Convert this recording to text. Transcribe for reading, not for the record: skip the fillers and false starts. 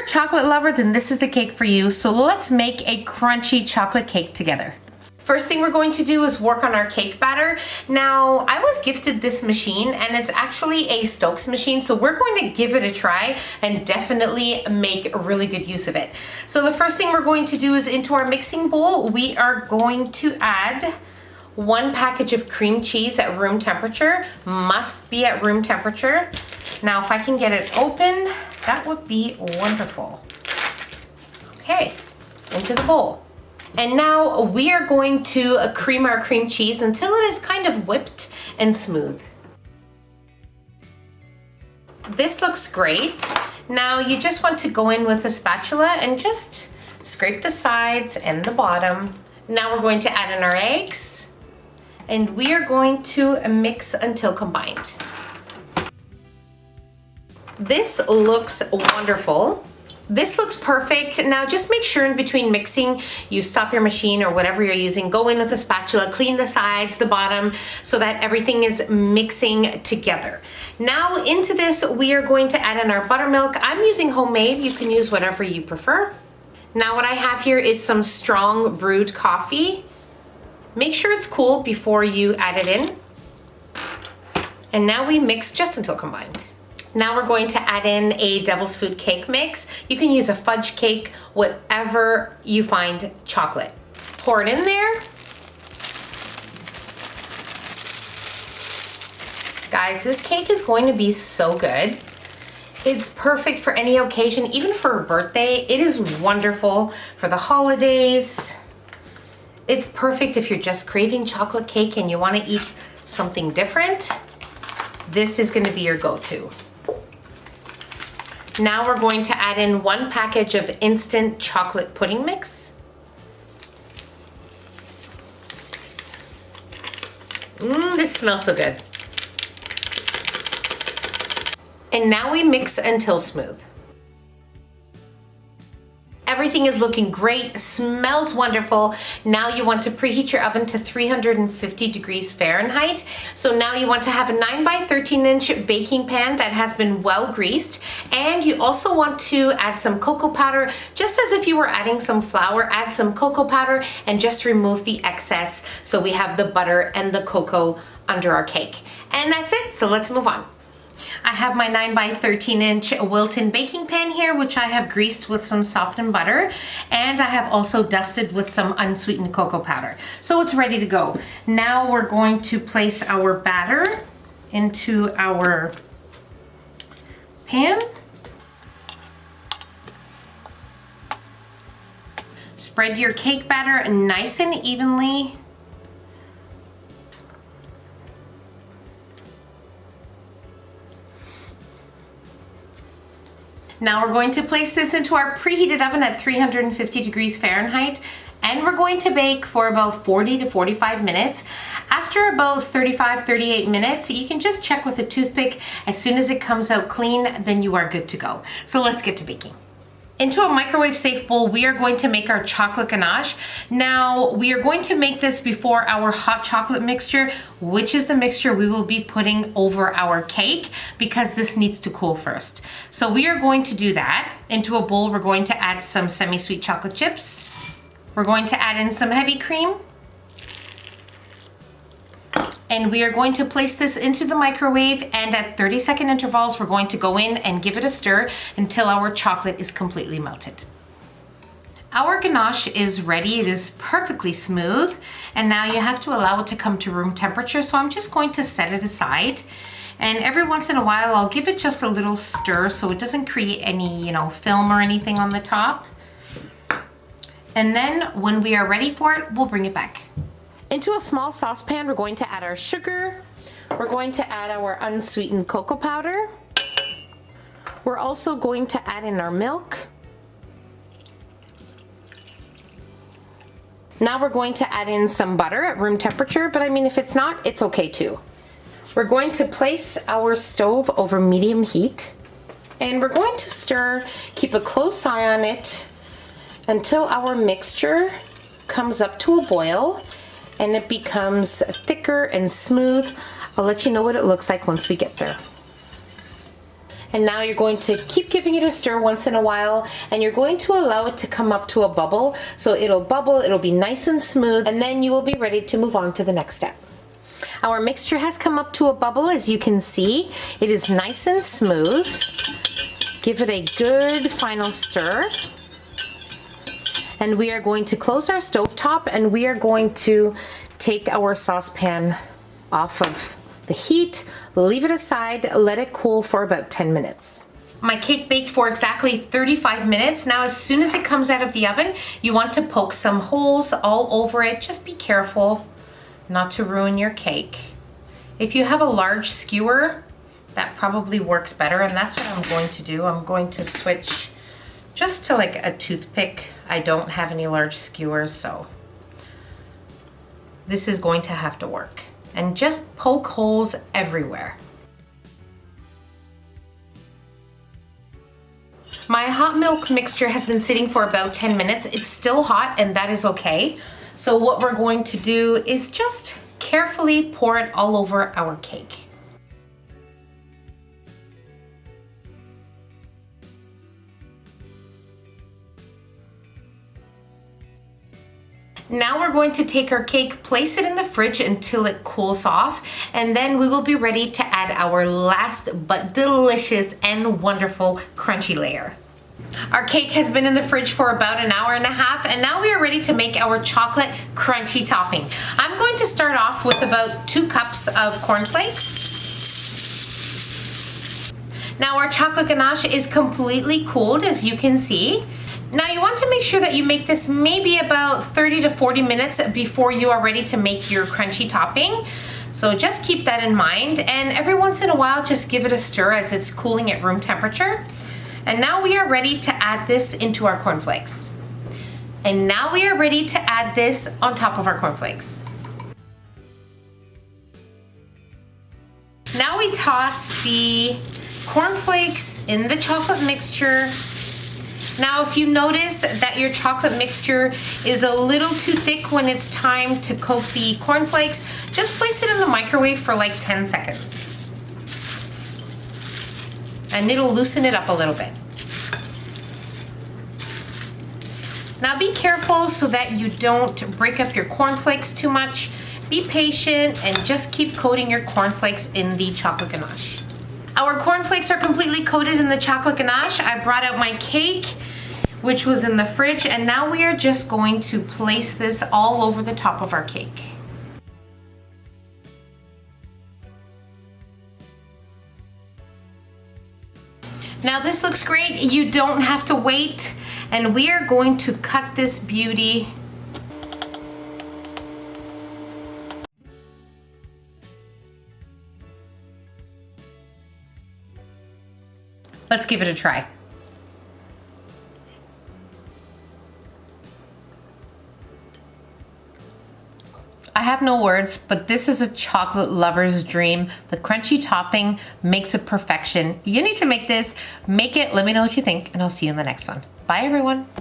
a chocolate lover, then this is the cake for you. So let's make a crunchy chocolate cake together. First thing we're going to do is work on our cake batter. Now, I was gifted this machine and it's actually a Stokes machine, so we're going to give it a try and definitely make really good use of it. So the first thing we're going to do is into our mixing bowl, we are going to add 1 package of cream cheese at room temperature. Must be at room temperature. Now, if I can get it open, that would be wonderful. Okay, into the bowl. And now we are going to cream our cream cheese until it is kind of whipped and smooth. This looks great. Now you just want to go in with a spatula and just scrape the sides and the bottom. Now we're going to add in our eggs and we are going to mix until combined. This looks wonderful. This looks perfect. Now just make sure in between mixing, you stop your machine or whatever you're using, go in with a spatula, clean the sides, the bottom, so that everything is mixing together. Now into this, we are going to add in our buttermilk. I'm using homemade, you can use whatever you prefer. Now what I have here is some strong brewed coffee. Make sure it's cool before you add it in. And now we mix just until combined. Now we're going to add in a devil's food cake mix. You can use a fudge cake, whatever you find chocolate. Pour it in there. Guys, this cake is going to be so good. It's perfect for any occasion, even for a birthday. It is wonderful for the holidays. It's perfect if you're just craving chocolate cake and you want to eat something different. This is going to be your go-to. Now we're going to add in 1 package of instant chocolate pudding mix. This smells so good. And now we mix until smooth. Everything is looking great, smells wonderful. Now you want to preheat your oven to 350 degrees Fahrenheit. So now you want to have a 9 by 13 inch baking pan that has been well greased. And you also want to add some cocoa powder, just as if you were adding some flour, add some cocoa powder and just remove the excess. So we have the butter and the cocoa under our cake. And that's it, so let's move on. I have my 9 by 13 inch Wilton baking pan here, which I have greased with some softened butter, and I have also dusted with some unsweetened cocoa powder. So it's ready to go. Now we're going to place our batter into our pan. Spread your cake batter nice and evenly. Now we're going to place this into our preheated oven at 350 degrees Fahrenheit, and we're going to bake for about 40 to 45 minutes. After about 35-38 minutes, you can just check with a toothpick. As soon as it comes out clean, then you are good to go. So let's get to baking. Into a microwave safe bowl, we are going to make our chocolate ganache. Now, we are going to make this before our hot chocolate mixture, which is the mixture we will be putting over our cake, because this needs to cool first. So we are going to do that. Into a bowl, we're going to add some semi-sweet chocolate chips. We're going to add in some heavy cream. And we are going to place this into the microwave, and at 30-second intervals, we're going to go in and give it a stir until our chocolate is completely melted. Our ganache is ready. It is perfectly smooth, and now you have to allow it to come to room temperature. So I'm just going to set it aside, and every once in a while, I'll give it just a little stir so it doesn't create any, film or anything on the top. And then when we are ready for it, we'll bring it back. Into a small saucepan, we're going to add our sugar. We're going to add our unsweetened cocoa powder. We're also going to add in our milk. Now we're going to add in some butter at room temperature, but if it's not, it's okay too. We're going to place our stove over medium heat, and we're going to stir, keep a close eye on it until our mixture comes up to a boil and it becomes thicker and smooth. I'll let you know what it looks like once we get there. And now you're going to keep giving it a stir once in a while, and you're going to allow it to come up to a bubble. So it'll bubble, it'll be nice and smooth, and then you will be ready to move on to the next step. Our mixture has come up to a bubble, as you can see. It is nice and smooth. Give it a good final stir. And we are going to close our stove top, and we are going to take our saucepan off of the heat, leave it aside, let it cool for about 10 minutes. My cake baked for exactly 35 minutes. Now, as soon as it comes out of the oven, you want to poke some holes all over it. Just be careful not to ruin your cake. If you have a large skewer, that probably works better, and that's what I'm going to do. I'm going to switch just to like a toothpick. I don't have any large skewers, so this is going to have to work. And just poke holes everywhere. My hot milk mixture has been sitting for about 10 minutes. It's still hot, and that is okay. So what we're going to do is just carefully pour it all over our cake. Now we're going to take our cake, place it in the fridge until it cools off, and then we will be ready to add our last but delicious and wonderful crunchy layer. Our cake has been in the fridge for about an hour and a half, and now we are ready to make our chocolate crunchy topping. I'm going to start off with about 2 cups of cornflakes. Now our chocolate ganache is completely cooled, as you can see. Now you want to make sure that you make this maybe about 30 to 40 minutes before you are ready to make your crunchy topping. So just keep that in mind, and every once in a while just give it a stir as it's cooling at room temperature. And now we are ready to add this into our cornflakes. And now we are ready to add this on top of our cornflakes. Now we toss the cornflakes in the chocolate mixture. Now, if you notice that your chocolate mixture is a little too thick when it's time to coat the cornflakes, just place it in the microwave for like 10 seconds. And it'll loosen it up a little bit. Now be careful so that you don't break up your cornflakes too much. Be patient and just keep coating your cornflakes in the chocolate ganache. Our cornflakes are completely coated in the chocolate ganache. I brought out my cake, which was in the fridge, and now we are just going to place this all over the top of our cake. Now this looks great. You don't have to wait, and we are going to cut this beauty. Let's give it a try. I have no words, but this is a chocolate lover's dream. The crunchy topping makes it perfection. You need to make this, make it, let me know what you think, and I'll see you in the next one. Bye everyone.